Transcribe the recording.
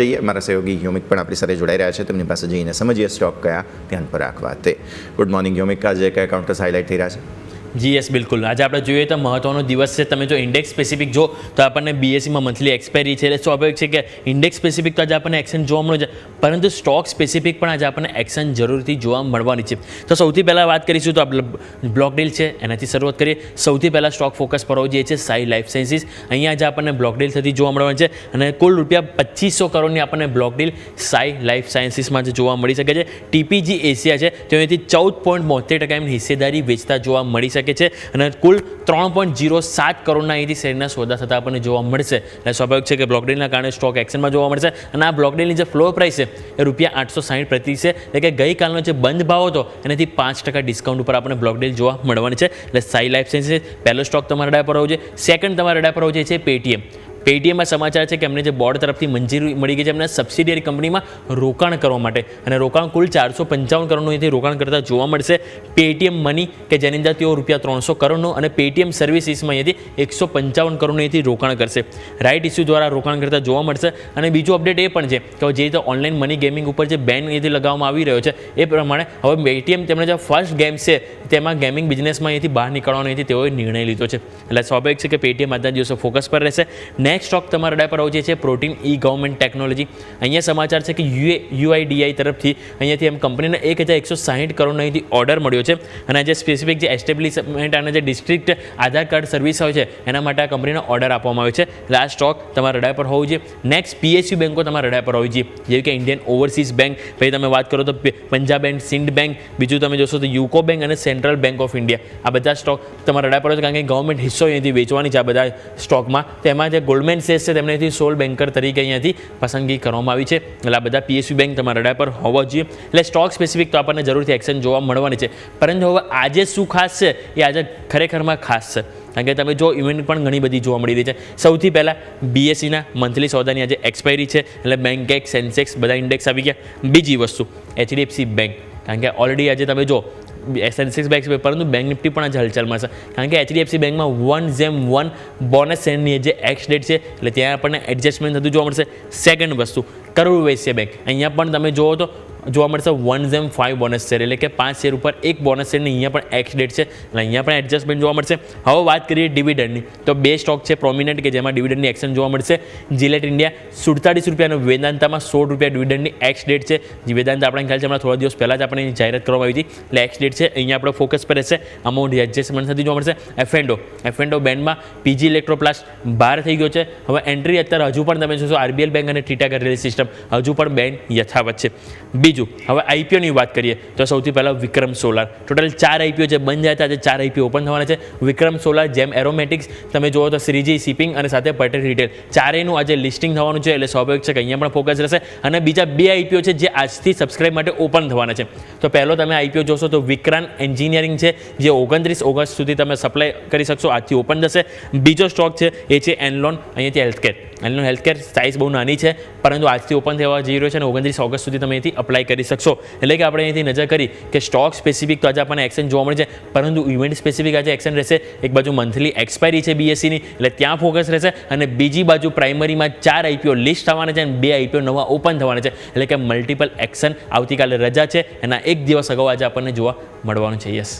જઈએ મારા સહયોગી યોમિક પણ આપણી સાથે જોડાઈ રહ્યા છે, તેમની પાસે જઈને સમજીએ સ્ટોક કયા ધ્યાન પર રાખવા તે. ગુડ મોર્નિંગ યોમિક, આજે કયા કાઉન્ટર્સ હાઇલાઇટ થઈ રહ્યા છે? જી યસ, બિલકુલ. આજે આપણે જોઈએ તો મહત્વનો દિવસ છે. તમે જો ઇન્ડેક્સ સ્પેસિફિક જો તો આપણને બીએસસીમાં મંથલી એક્સપાયરી છે, એટલે સ્વાભાવિક છે કે ઇન્ડેક્સ સ્પેસિફિક તો આજે આપણને એક્શન જોવા મળે છે, પરંતુ સ્ટોક સ્પેસિફિક પણ આજે આપણને એક્શન જરૂરથી જોવા મળવાની છે. તો સૌથી પહેલાં વાત કરીશું તો આપણે બ્લોક ડીલ છે એનાથી શરૂઆત કરીએ. સૌથી પહેલાં સ્ટોક ફોકસ પર હોવો જોઈએ છે સાઈ લાઈફ સાયન્સીસ. અહીંયા આજે આપણને બ્લોક ડીલ થતી જોવા મળવાની છે અને કુલ ₹2500 કરોડની આપણને બ્લોક ડીલ સાઈ લાઈફ સાયન્સીસમાં જે જોવા મળી શકે છે. ટીપીજી એશિયા છે તો અહીંથી 14.72% એમની હિસ્સેદારી વેચતા જોવા મળી શકે છે અને કુલ 3.07 કરોડના અહીંથી શેરના સોદા થતા આપણને જોવા મળશે. એટલે સ્વાભાવિક છે કે બ્લોક ડીલના કારણે સ્ટોક એક્શનમાં જોવા મળશે અને આ બ્લોક ડીલની જે ફ્લોર પ્રાઇસ છે એ ₹860 પ્રતિ છે, એટલે કે ગઈકાલનો જે બંધ ભાવ હતો એનાથી 5% ડિસ્કાઉન્ટ ઉપર આપણને બ્લોક ડીલ જોવા મળવાની છે. એટલે સાઈ લાઈફ સાયન્સીસ પહેલો સ્ટોક તમારા રડાર પર હોવો જોઈએ. સેકન્ડ તમારા રડાર પર હોવો જોઈએ છે પેટીએમ. પેટીએમમાં સમાચાર છે કે એમને જે બોર્ડ તરફથી મંજૂરી મળી ગઈ છે એમને સબસિડિયરી કંપનીમાં રોકાણ કરવા માટે, અને રોકાણ કુલ 455 કરોડનું અહીંથી રોકાણ કરતા જોવા મળશે. પેટીએમ મની કે જેની અંદર તેઓ ₹300 કરોડનું અને પેટીએમ સર્વિસીસમાં અહીંયાથી 155 કરોડનું અહીંથી રોકાણ કરશે. રાઇટ ઇસ્યુ દ્વારા રોકાણ કરતા જોવા મળશે. અને બીજું અપડેટ એ પણ છે કે જે રીતે ઓનલાઈન મની ગેમિંગ ઉપર જે બેન અહીંથી લગાવવામાં આવી રહ્યો છે એ પ્રમાણે હવે પેટીએમ તેમણે જે ફર્સ્ટ ગેમ છે તેમાં ગેમિંગ બિઝનેસમાં અહીંથી બહાર નીકળવાનો અહીંથી તેઓએ નિર્ણય લીધો છે. એટલે સ્વાભાવિક છે કે પેટીએમ આજના દિવસો ફોકસ પર રહેશે. નેક્સ્ટ સ્ટોક તમારા રડાર પર હોવો જોઈએ છે પ્રોટીન ઈ ગવર્મેન્ટ ટેકનોલોજી. અહીંયા સમાચાર છે કે યુઆઈડીઆઈ તરફથી અહીંયાથી એમ કંપનીને 1160 કરોડનો અહીંથી ઓર્ડર મળ્યો છે અને જે સ્પેસિફિક જે એસ્ટેબ્લિશમેન્ટ અને જે ડિસ્ટ્રિક્ટ આધાર કાર્ડ સર્વિસ હોય છે એના માટે આ કંપનીને ઓર્ડર આપવામાં આવ્યો છે. એટલે આ સ્ટોક તમારા રડાર પર હોવું જોઈએ. નેક્સ્ટ પીએસયુ બેંકો તમારા રડાર પર હોવી જોઈએ, જેવી કે ઇન્ડિયન ઓવરસીઝ બેંક, પછી તમે વાત કરો તો પંજાબ એન્ડ સિંધ બેંક, બીજું તમે જોશો તો યુકો બેંક અને સેન્ટ્રલ બેંક ઓફ ઇન્ડિયા. આ બધા સ્ટોક તમારા રડાર પર હોય છે કારણ કે ગવર્મેન્ટ હિસ્સો અહીંયાથી વેચવાની છે આ બધા સ્ટોકમાં. તેમાં જે ગોલ્ડમેન સેસ છે તેમને અહીંથી સોલ બેન્કર તરીકે અહીંયાથી પસંદગી કરવામાં આવી છે. એટલે આ બધા પીએસયુ બેંક તમારા રડાર પર હોવા જોઈએ. એટલે સ્ટોક સ્પેસિફિક તો આપણને જરૂરથી એક્શન જોવા મળવાની છે, પરંતુ હવે આજે શું ખાસ છે એ આજે ખરેખરમાં ખાસ છે કારણ કે તમે જો ઇવેન્ટ પણ ઘણી બધી જોવા મળી રહી છે. સૌથી પહેલાં બીએસસીના મંથલી સોદાની આજે એક્સપાયરી છે, એટલે બેન્કેક્સ સેન્સેક્સ બધા ઇન્ડેક્સ આવી ગયા. બીજી વસ્તુ એચડીએફસી બેંક, કારણ કે ઓલરેડી આજે તમે જો સેન્સેક્સ બેંક છે પરંતુ બેંક નિફ્ટી પણ આજે હલચલમાં છે કારણ કે એચડીએફસી બેંકમાં 1/1 બોનસ શેરની જે એક્સ ડેટ છે એટલે ત્યાં આપણને એડજસ્ટમેન્ટ થતું જોવા મળશે. સેકન્ડ વસ્તુ કરોડ વૈશ્ય બેંક, અહીંયા પણ તમે જુઓ તો જોવા મળશે 1/5 બોનસ શેર, એટલે કે 5 શેર ઉપર 1 બોનસ શેરની અહીંયા પણ એક્સ ડેટ છે એટલે અહીંયા પણ એડજસ્ટમેન્ટ જોવા મળશે. હવે વાત કરીએ ડિવિડન્ડની તો બે સ્ટોક છે પ્રોમિનન્ટ કે જેમાં ડિવિડન્ડની એક્શન જોવા મળશે. જિલેટ ઇન્ડિયા ₹47 અને વેદાંતામાં ₹16 ડિવિડન્ડની એક્સ ડેટ છે. વેદાંત આપણે ખ્યાલ છે હમણાં થોડા દિવસ પહેલાં જ આપણે જાહેરાત કરવામાં આવી હતી, એટલે એક્સ ડેટ છે અહીંયા આપણે ફોકસ પર રહેશે. અમાઉન્ટ એડજસ્ટમેન્ટ થતી જોવા મળશે. એફએન્ડો બેન્ડમાં પીજી ઇલેક્ટ્રોપ્લાસ્ટ બહાર થઈ ગયો છે. હવે એન્ટ્રી અત્યારે હજુ પણ તમે જોશો આરબીએલ બેંક અને ટીટાગર રેલ સિસ્ટમ હજુ પણ બેન્ડ યથાવત છે. બીજું હવે આઈપીઓની વાત કરીએ તો સૌથી પહેલાં વિક્રમ સોલાર, ટોટલ 4 આઈપીઓ છે બંધ થયા આજે 4 આઈપીઓ ઓપન થવાના છે. વિક્રમ સોલાર, જેમ એરોમેટિક્સ, તમે જુઓ તો શ્રીજી શિપિંગ અને સાથે પટેલ રિટેલ, ચારેયનું આજે લિસ્ટિંગ થવાનું છે. એટલે સ્વાભાવિક છે કે અહીંયા પણ ફોકસ રહેશે. અને બીજા 2 આઈપીઓ છે જે આજથી સબસ્ક્રાઇબ માટે ઓપન થવાના છે. તો પહેલો તમે આઈપીઓ જોશો તો વિક્રાંત એન્જિનિયરિંગ છે, જે 29 ઓગસ્ટ સુધી તમે સપ્લાય કરી શકશો, આજથી ઓપન થશે. બીજો સ્ટોક છે એ છે એનલોન, અહીંયાથી હેલ્થકેર. એનલોન હેલ્થકેર સાઇઝ બહુ નાની છે પરંતુ આજથી ઓપન થવા જઈ રહ્યો છે અને 29 ઓગસ્ટ સુધી તમે અહીંથી અપ્લાય કરી શકશો. એટલે કે આપણે અહીંથી નજર કરી કે સ્ટોક સ્પેસિફિક તો આજે આપણને એક્શન જોવા મળે છે, પરંતુ ઇવેન્ટ સ્પેસિફિક આજે એક્શન રહેશે. એક બાજુ મંથલી એક્સપાયરી છે બીએસસીની એટલે ત્યાં ફોકસ રહેશે, અને બીજી બાજુ પ્રાઇમરીમાં 4 આઈપીઓ લિસ્ટ થવાના છે અને 2 આઈપીઓ નવા ઓપન થવાના છે. એટલે કે મલ્ટિપલ એક્શન. આવતીકાલે રજા છે, એના એક દિવસ અગાઉ આજે આપણને જોવા મળવાનું છે. યસ.